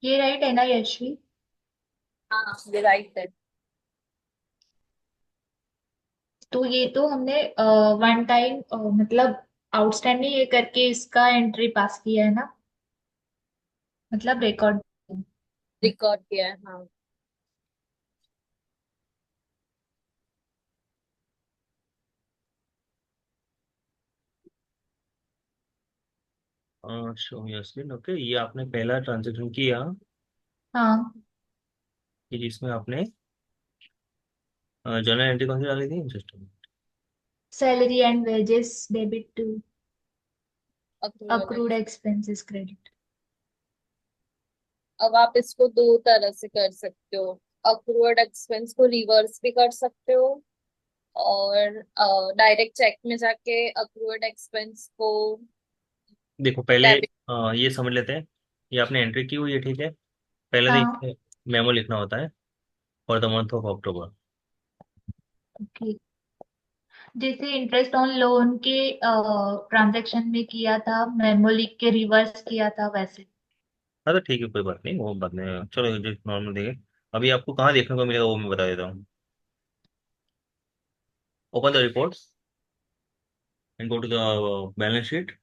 ये राइट है ना यशवी? हाँ, ये राइट है। तो ये तो हमने वन टाइम मतलब आउटस्टैंडिंग ये करके इसका एंट्री पास किया है ना, मतलब रिकॉर्ड। रिकॉर्ड किया है, हाँ। Show me your screen. Okay, ये आपने पहला ट्रांजेक्शन किया हाँ। कि जिसमें आपने जर्नल एंट्री कौन सी डाली थी, system. Salary and wages debit to accrual. Accrued expenses credit. अब आप इसको दो तरह से कर सकते हो। अक्रूवर्ड एक्सपेंस को रिवर्स भी कर सकते हो, और डायरेक्ट चेक में जाके अक्रूवर्ड एक्सपेंस को देखो पहले डेबिट। ये समझ लेते हैं। ये आपने एंट्री की हुई है, ठीक है। पहले हाँ। देखिए, मेमो लिखना होता है for the month of October. Okay. जैसे इंटरेस्ट ऑन लोन के ट्रांजैक्शन में किया था, मेमो लिख के रिवर्स किया था वैसे। हाँ, तो ठीक है, कोई बात नहीं, वो बात नहीं, चलो जो नॉर्मल देंगे। अभी आपको कहाँ देखने को मिलेगा वो मैं बता देता हूँ। Open the reports and go to the balance sheet.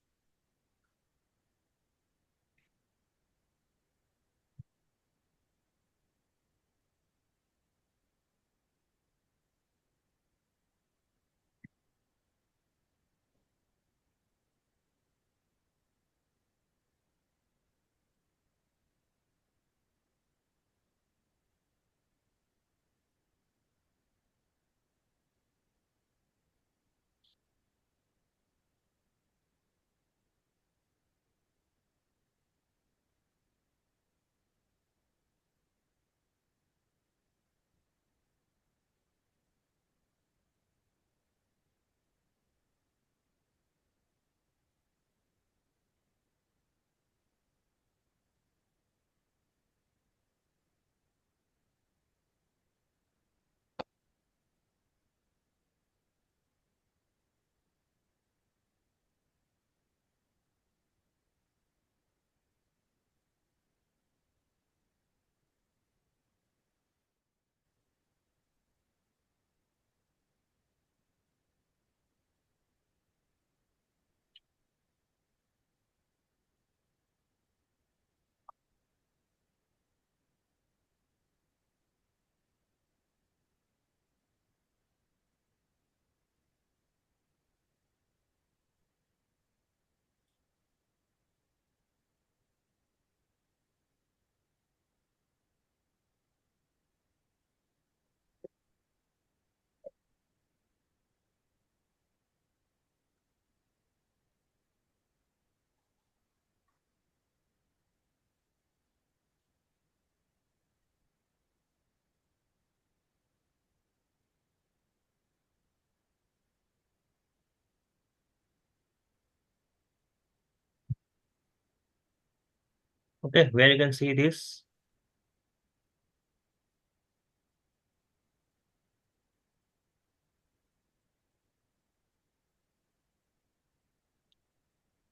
Okay, where you can see this.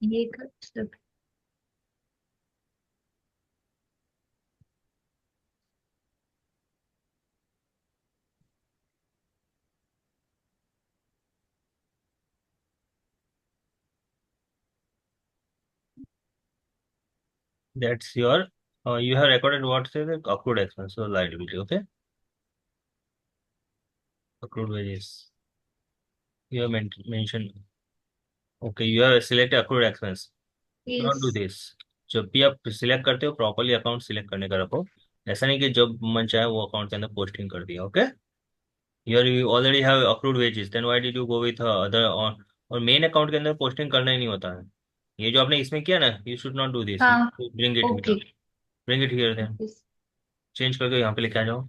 ये कर सब। That's your, you have recorded what say the accrued expense, so liability. Okay, accrued wages. You have mentioned. Okay, you have selected accrued expense. Do not yes. do this. जब भी आप select करते हो properly account select करने का रखो। ऐसा नहीं कि जब मन चाहे वो अकाउंट के अंदर पोस्टिंग कर दिया। Okay, you already have accrued wages, then why did you go with other on? और मेन अकाउंट के अंदर पोस्टिंग करना ही नहीं होता है। ये जो आपने इसमें किया ना, you should not do this, हाँ। Bring it okay. Here. Bring it here, then yes. Change करके यहाँ पे लेके आ जाओ।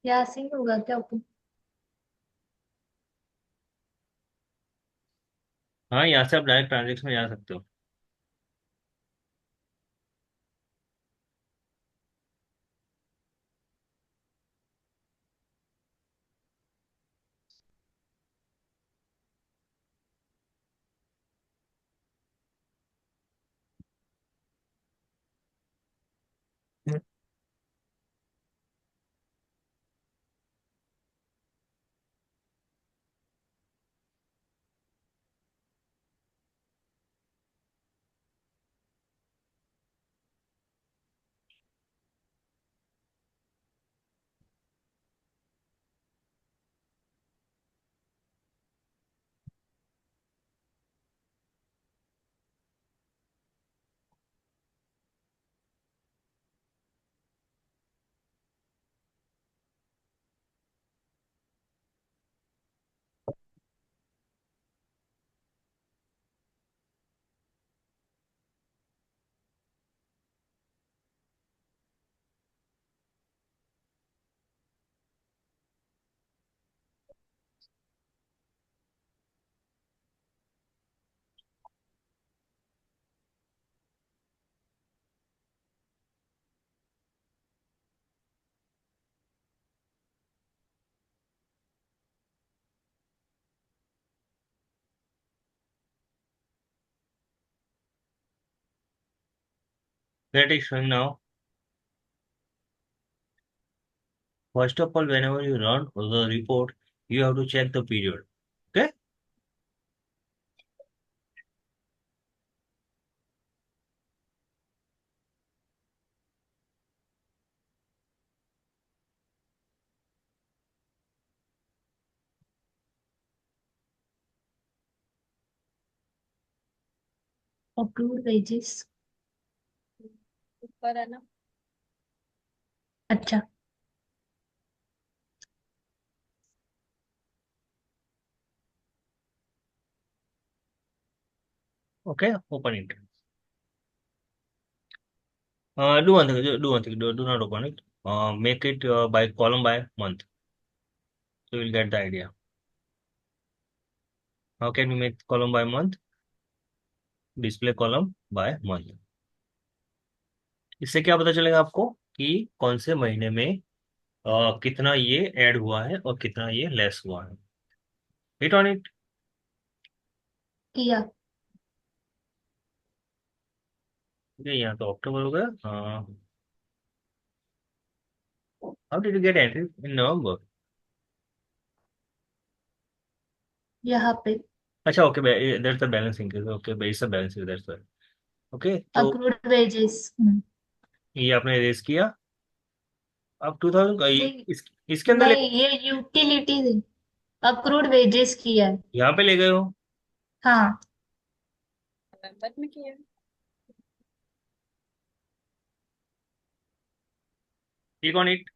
यहाँ से ही होगा क्या ओपन? हाँ, यहाँ से आप डायरेक्ट ट्रांजेक्शन में जा सकते हो। That is showing now. First of all, whenever you run the report, you have to check the period. Okay. Approved wages. ऊपर है ना। अच्छा। Okay, open it. Do one thing. Do one thing. Do not open it. Make it by column by month. So you'll get the idea. How can you make column by month? Display column by month. इससे क्या पता चलेगा आपको कि कौन से महीने में कितना ये ऐड हुआ है और कितना ये लेस हुआ है। Hit on it. किया। ये यहाँ तो अक्टूबर हो गया। How did you get entry in November? यहाँ पे अच्छा, okay, that's the balance increase. Okay, base the balance, that's why. Okay, तो अक्रूड वेजेस। ये आपने रेस किया। अब 2000 नहीं। इसके अंदर नहीं, ये यूटिलिटी अक्रूड वेजेस किया है। यहाँ पे ले गए हो। हाँ। नवंबर में किया है। Click on it.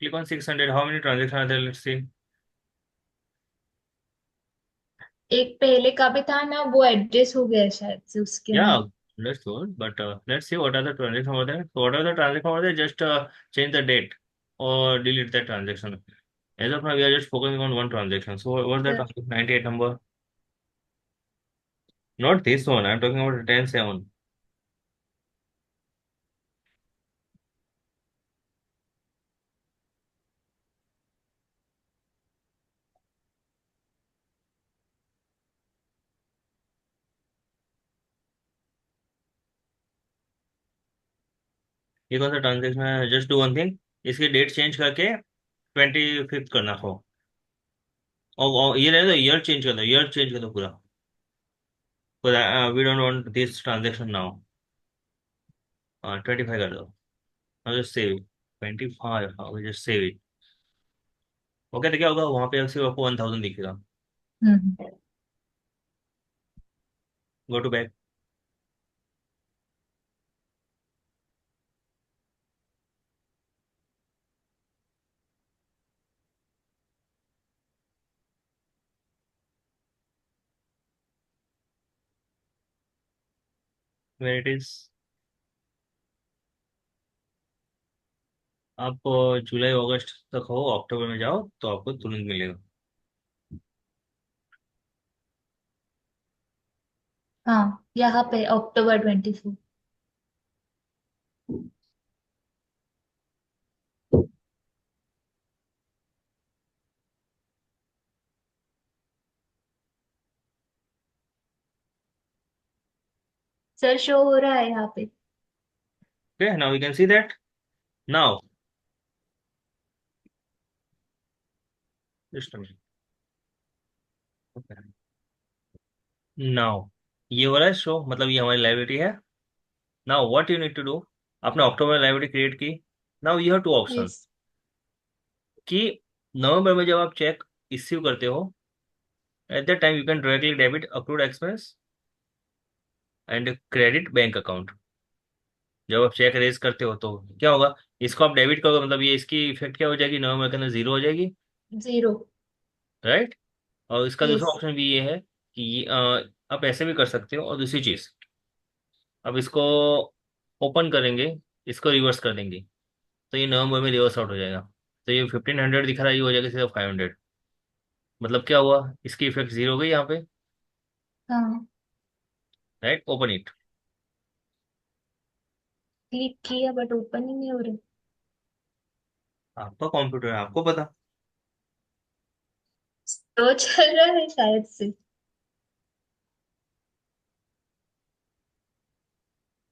Click on 600। How many transaction are there, let's see. एक पहले का भी था ना, वो एडजस्ट हो गया है शायद से उसके Yeah, अंदर। that's good. But let's see what are the transactions over there. So what are the transactions over there? Just change the date or delete the transaction. As of now, we are just focusing on one transaction. So what's the Sir, transaction 98 number? Not this one. I'm talking about 10-7. ये कौन सा transaction है? Just do one thing, इसकी date change करके 25th करना हो। और ये रहने दो, ईयर चेंज कर दो, ईयर चेंज कर दो पूरा। We don't want this transaction now. 25 कर दो। I'll just save it. 25, I will just save it. Okay, तो क्या होगा वहां पे? सिर्फ आपको 1000 दिखेगा। Hmm. Go to back. Where it is. आप जुलाई अगस्त तक हो, अक्टूबर में जाओ तो आपको तुरंत मिलेगा। हाँ, यहाँ पे October 24। सर, शो हो रहा है यहाँ पे। Okay, now we can see that. Now just now ये हो रहा है शो, मतलब ये हमारी लाइब्रेरी है। Now what you need to do, आपने अक्टूबर में लाइब्रेरी क्रिएट की। Now you have to option yes. कि नवंबर में जब आप चेक इश्यू करते हो, at that time you can directly debit accrued expense and credit bank account. जब आप चेक रेज करते हो तो क्या होगा, इसको आप डेबिट करोगे, मतलब ये इसकी इफेक्ट क्या हो जाएगी, नवंबर के अंदर जीरो हो जाएगी। 0। राइट। और इसका दूसरा यस। ऑप्शन भी ये है कि आप ऐसे भी कर सकते हो। और दूसरी चीज, अब इसको ओपन करेंगे, इसको रिवर्स कर देंगे, तो ये नवंबर में रिवर्स आउट हो जाएगा। तो ये 1500 दिखा रहा है, ये हो जाएगा सिर्फ 500। मतलब क्या हुआ, इसकी इफेक्ट जीरो हो गई यहाँ पे। हाँ, राइट, ओपन इट। क्लिक किया बट ओपन ही नहीं हो रहा। आपका कंप्यूटर है, आपको पता। तो चल रहा है शायद से।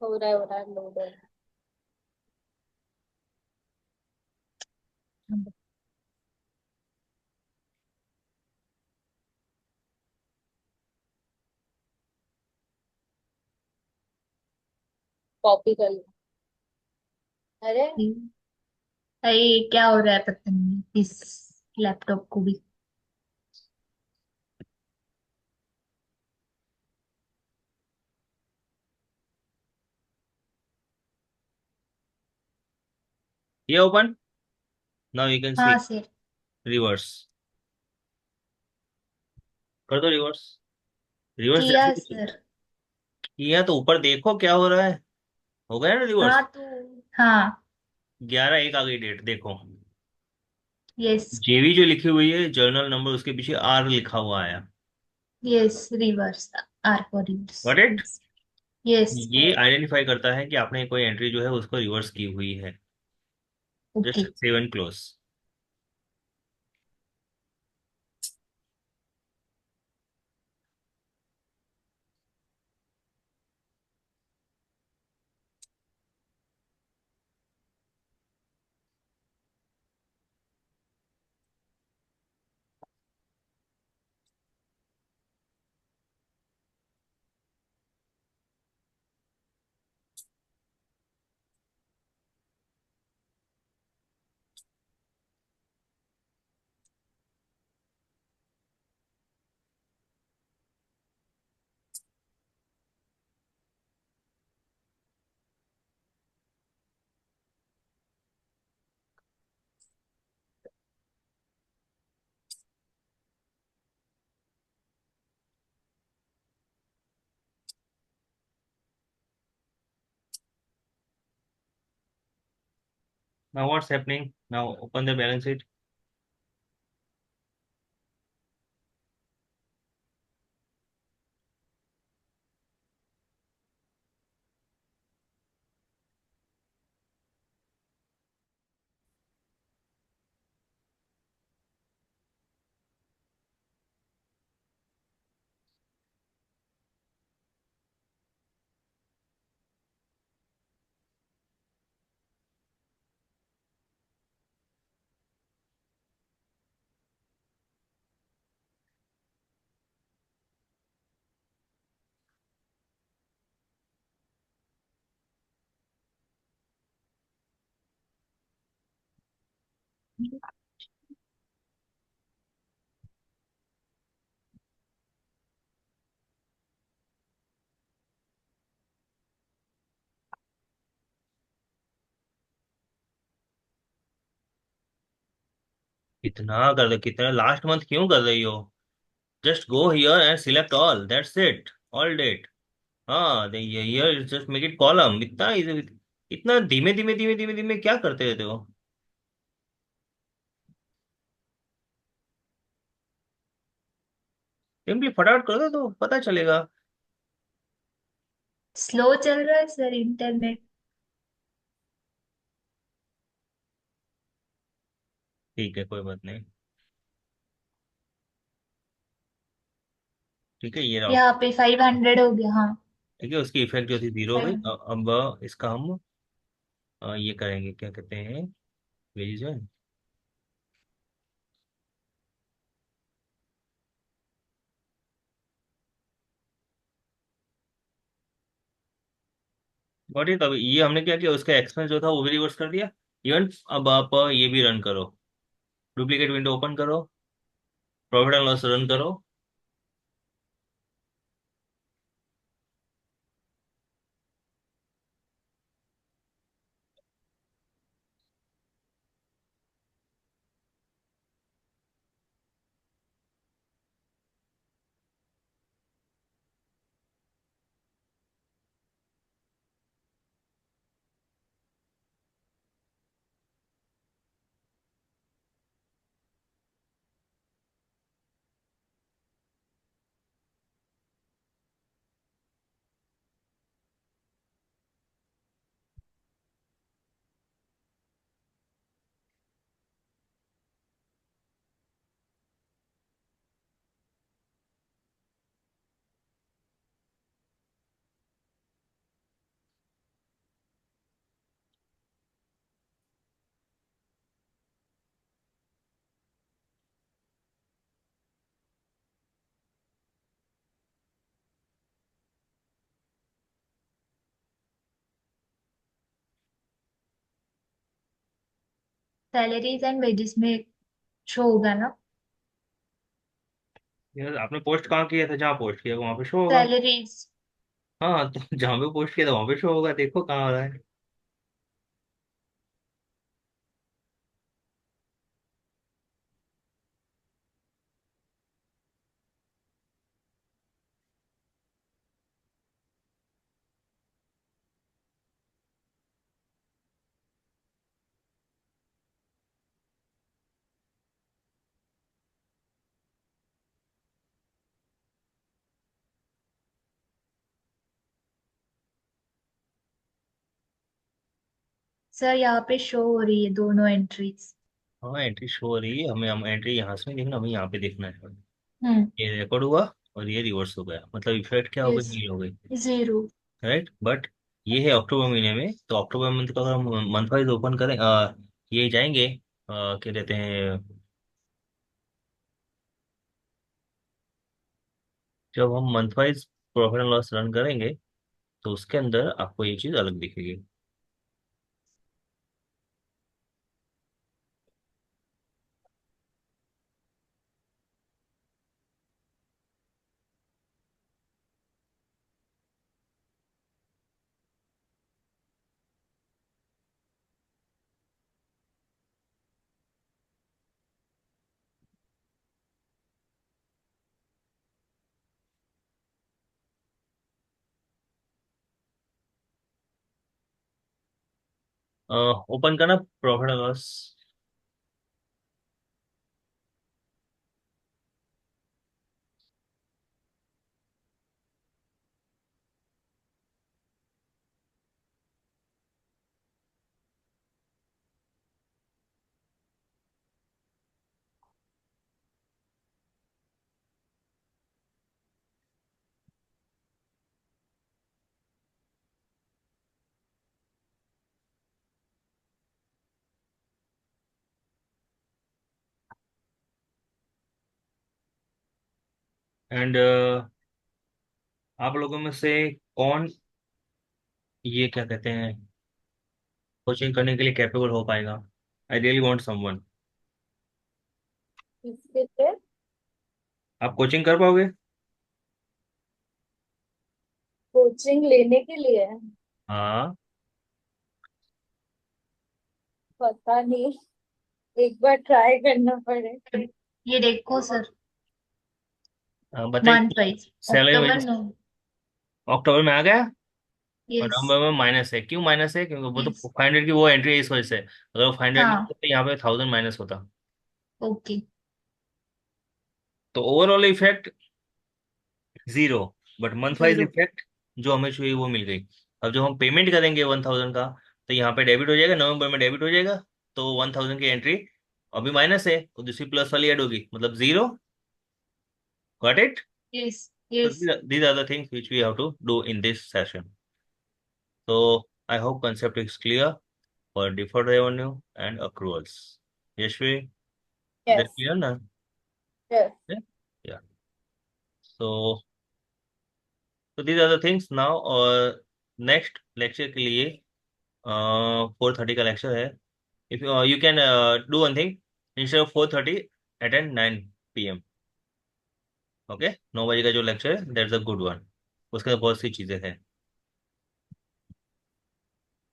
हो रहा है लोड। कॉपी कर लो। अरे भाई, क्या हो रहा है पता नहीं इस लैपटॉप को भी। ये open. Now you can see हाँ सर। रिवर्स। कर दो रिवर्स। रिवर्स किया जैसे सर। किया तो ऊपर देखो क्या हो रहा है। हो गया ना हाँ रिवर्स। तो। हाँ। 11/1 आ गई डेट, देखो। यस। जेवी जो लिखी हुई है जर्नल नंबर, उसके पीछे आर लिखा हुआ आया। Yes, reverse. R for reverse. Got it. Yes. Yes. ये आइडेंटिफाई करता है कि आपने कोई एंट्री जो है उसको रिवर्स की हुई है। Okay. Just save and close. Now what's happening, now open the balance sheet. कितना कर दो, कितना लास्ट मंथ क्यों कर रही हो? Just go here and select all, that's it, all date. हाँ, here just make it column. इतना इतना धीमे धीमे धीमे धीमे धीमे क्या करते रहते हो? सिंपली फटाफट कर दो तो पता चलेगा। स्लो चल रहा है सर इंटरनेट। ठीक है, कोई बात नहीं। ठीक है, ये रहा। यहाँ पे 500 हो गया, हाँ। ठीक है, उसकी इफेक्ट जो थी जीरो हो गई। 500। अब इसका हम ये करेंगे, क्या कहते हैं, वेरिएशन। Got it. अब ये हमने क्या किया, उसका एक्सपेंस जो था वो भी रिवर्स कर दिया। इवन अब आप ये भी रन करो, डुप्लीकेट विंडो ओपन करो, प्रॉफिट एंड लॉस रन करो। सैलरीज एंड वेजेस में शो होगा ना? यार आपने पोस्ट कहाँ किया था? जहाँ पोस्ट किया वहां पे शो होगा। सैलरीज। हाँ, तो जहाँ पे पोस्ट किया था वहां पे शो होगा, देखो कहाँ आ रहा है। सर यहाँ पे शो हो रही है दोनों एंट्रीज। हाँ, एंट्री शो हो रही है, हमें हम एंट्री यहाँ से नहीं देखना, हमें यहाँ पे देखना है। हम्म। ये रिकॉर्ड हुआ और ये रिवर्स हो गया, मतलब इफेक्ट क्या हो गई, यस। नील हो गई। जीरो। राइट, बट ये है अक्टूबर महीने में, तो अक्टूबर मंथ का अगर हम मंथ वाइज ओपन करें, ये जाएंगे, क्या कहते हैं, जब हम month wise profit and loss run करेंगे तो उसके अंदर आपको ये चीज अलग दिखेगी। ओपन करना प्रॉफिट एंड लॉस। एंड आप लोगों में से कौन ये क्या कहते हैं, कोचिंग करने के लिए कैपेबल हो पाएगा? I really want someone. इसके लिए आप कोचिंग कर पाओगे? कोचिंग लेने के लिए हाँ। पता नहीं, एक बार ट्राई करना पड़े। ये देखो सर, बताइए। मंथ वाइज, सैलरी अक्टूबर वेजेस नो। अक्टूबर में आ गया और यस। नवंबर में माइनस है। क्यों माइनस है? क्योंकि वो तो यस। 500 की वो एंट्री है, इस वजह से। अगर वो 500 नहीं हाँ। होता तो यहाँ पे 1000 माइनस होता। ओके। तो overall effect zero, but month wise zero. Effect जो हमें चाहिए वो मिल गई। अब जब हम पेमेंट करेंगे 1000 का, तो यहाँ पे डेबिट हो जाएगा, नवंबर में डेबिट हो जाएगा। तो 1000 की एंट्री अभी माइनस है, तो दूसरी प्लस वाली ऐड होगी, मतलब zero. Got it? Yes. So yes. these are the things which we have to do in this session. So I hope concept is clear for deferred revenue and accruals. Yashvi, is that yes. clear now? Yes. Yeah. Yeah. So these are the things now. और next lecture के लिए 4:30 का lecture है। If you can do one thing, instead of 4:30 attend 9 PM। Okay, 9 बजे का जो lecture है that's a good one. उसके अंदर बहुत सी चीजें हैं।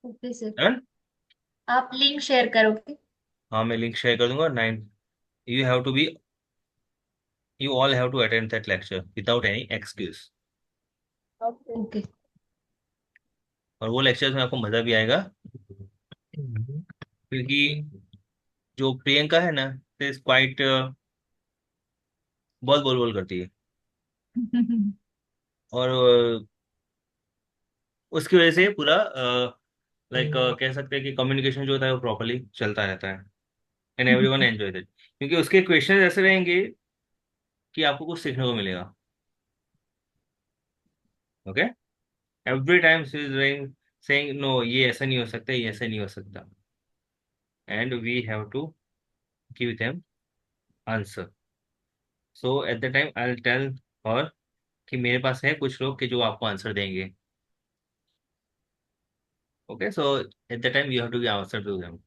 Okay sir, Done? आप लिंक शेयर करोगे? हाँ, मैं लिंक शेयर कर दूंगा। 9, you have to be, you all have to attend that lecture without any excuse। Okay. Okay. और वो लेक्चर्स में आपको मजा भी आएगा, क्योंकि जो प्रियंका है ना, इज क्वाइट, बहुत बोल बोल करती है। और उसकी वजह से पूरा लाइक कह सकते हैं कि कम्युनिकेशन जो होता है वो प्रॉपरली चलता रहता है, एंड एवरीवन एंजॉय इट, क्योंकि उसके क्वेश्चन ऐसे रहेंगे कि आपको कुछ सीखने को मिलेगा। Okay, every time she is saying no, ये ऐसा नहीं हो सकता, ये ऐसा नहीं हो सकता, and we have to give them answer. So at the time I will tell her कि मेरे पास है कुछ लोग कि जो आपको आंसर देंगे। Okay, so at the time you have to give answer to them.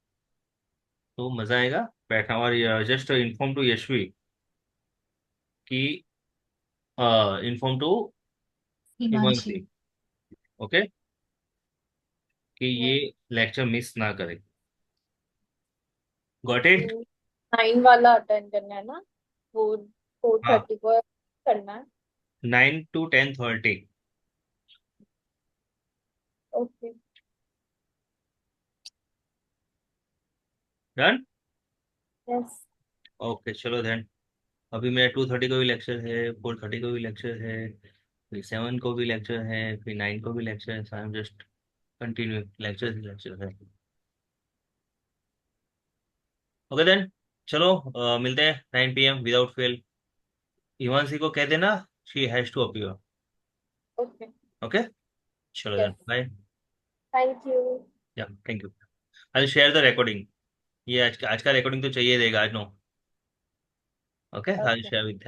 तो मजा आएगा बैठना। और जस्ट इन्फॉर्म टू यशवी कि inform to Himanshi. Himanshi, okay, कि ये लेक्चर मिस ना करे। Got it? 9 वाला अटेंड करना है ना? फोर फोर हाँ, थर्टी को करना है। 9 to 10:30। Okay. Done? Yes. Okay, चलो देन। अभी मेरा 2:30 को भी लेक्चर है, 4:30 को भी लेक्चर है, फिर 7 को भी लेक्चर है, फिर 9 को भी लेक्चर है। I am just continue lecture he lecture है। ओके देन, चलो मिलते हैं 9 PM विदाउट फेल। हिमांशी को कह देना, she has to appear. Okay. Okay, चलो yes. Then, bye. Thank you. Yeah, thank you. I share the recording. ये आज का रिकॉर्डिंग तो चाहिए देगा आज, no? Okay, I okay. Share with